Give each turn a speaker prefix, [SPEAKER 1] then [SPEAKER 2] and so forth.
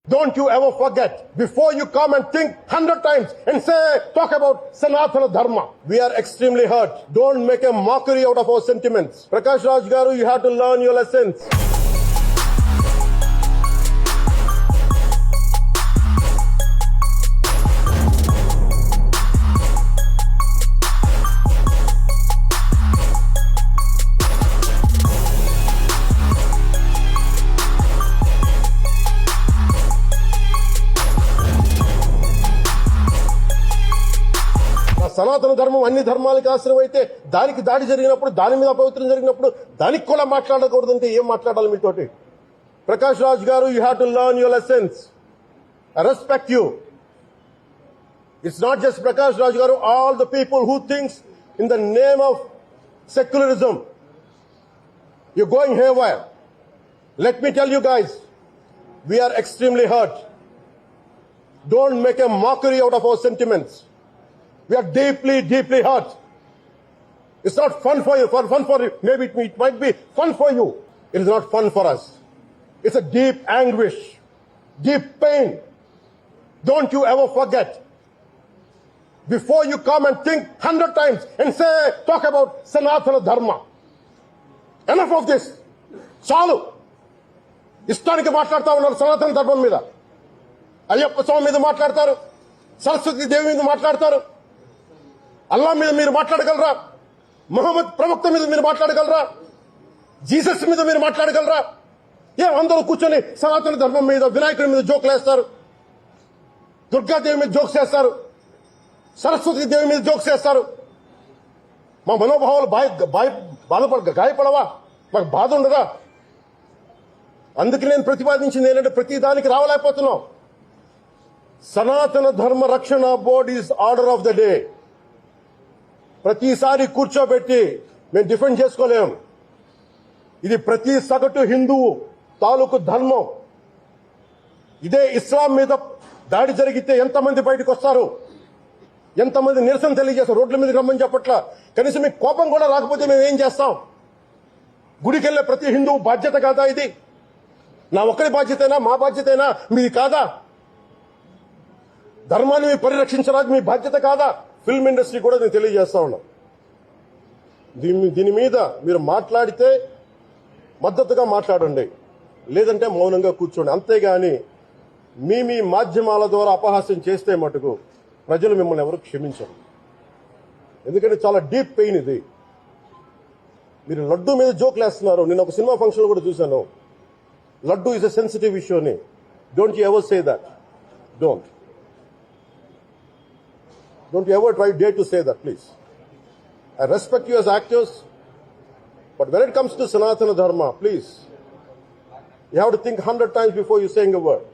[SPEAKER 1] Don't you ever forget, before you come and think 100 times and talk about Sanatana Dharma. We are extremely hurt. Don't make a mockery out of our sentiments. Prakash Raj Garu, you have to learn your lessons. సనాతన ధర్మం అన్ని ధర్మాలకు ఆశ్రయం అయితే దానికి దాడి జరిగినప్పుడు దాని మీద అపవిత్రం జరిగినప్పుడు దానికి కూడా మాట్లాడకూడదంటే ఏం మాట్లాడాలి మీతోటి? ప్రకాష్ రాజ్ గారు, you have to learn your lessons. I respect you. It's not just Prakash Raj గారు, all the people who thinks in the name of secularism you going haywire. Let me tell you guys, we are extremely hurt. Don't make a mockery out of our sentiments. We are deeply, deeply hurt. It's not fun for you. Maybe it might be fun for you. It is not fun for us. It's a deep anguish, deep pain. Don't you ever forget. Before you come and think 100 times and talk about Sanatana Dharma. Enough of this. చాలు. ఇష్టానికి మాట్లాడుతూ ఉన్నారు సనాతన ధర్మం మీద. అయ్యప్ప స్వామి మీద మాట్లాడతారు, సరస్వతి దేవి మీద మాట్లాడతారు. అల్లా మీద మీరు మాట్లాడగలరా? మహమ్మద్ ప్రవక్త మీద మీరు మాట్లాడగలరా? జీసస్ మీద మీరు మాట్లాడగలరా? అందరూ కూర్చొని సనాతన ధర్మం మీద, వినాయకుడి మీద జోకులు వేస్తారు, దుర్గాదేవి మీద జోక్స్ వేస్తారు, సరస్వతి దేవి మీద జోక్స్ వేస్తారు. మా మనోభావాలు గాయపడవా? మాకు బాధ ఉండదా? అందుకే నేను ప్రతిపాదించింది ఏంటంటే, ప్రతి దానికి రావలేకపోతున్నాం. సనాతన ధర్మ రక్షణ board is order of the day. ప్రతిసారి కూర్చోబెట్టి మేము డిఫెండ్ చేసుకోలేం. ఇది ప్రతి సగటు హిందువు తాలూకు ధర్మం. ఇదే ఇస్లాం మీద దాడి జరిగితే ఎంతమంది బయటకు వస్తారు, ఎంతమంది నిరసన తెలియజేస్తారు? రోడ్ల మీదకి రమ్మని చెప్పట్లా. కనీసం మీకు కోపం కూడా రాకపోతే మేము ఏం చేస్తాం? గుడికెళ్లే ప్రతి హిందువు బాధ్యత కాదా ఇది? నా ఒక్కడి బాధ్యతేనా? మా బాధ్యతేనా? మీది కాదా? ధర్మాన్ని పరిరక్షించడానికి మీ బాధ్యత కాదా? ఫిల్మ్ ఇండస్ట్రీ కూడా నేను తెలియజేస్తా ఉన్నా. దీని మీద మీరు మాట్లాడితే మద్దతుగా మాట్లాడండి, లేదంటే మౌనంగా కూర్చోండి. అంతేగాని మీ మాధ్యమాల ద్వారా అపహాస్యం చేస్తే మటుకు ప్రజలు మిమ్మల్ని ఎవరు క్షమించరు. ఎందుకంటే చాలా డీప్ పెయిన్ ఇది. మీరు లడ్డూ మీద జోక్లు వేస్తున్నారు. నేను ఒక సినిమా ఫంక్షన్ కూడా చూశాను. Laddu is a sensitive issue అని. Don't you ever say that. Don't you ever dare to say that, please. I respect you as actors, but when it comes to Sanatana Dharma, please, you have to think 100 times before you saying a word.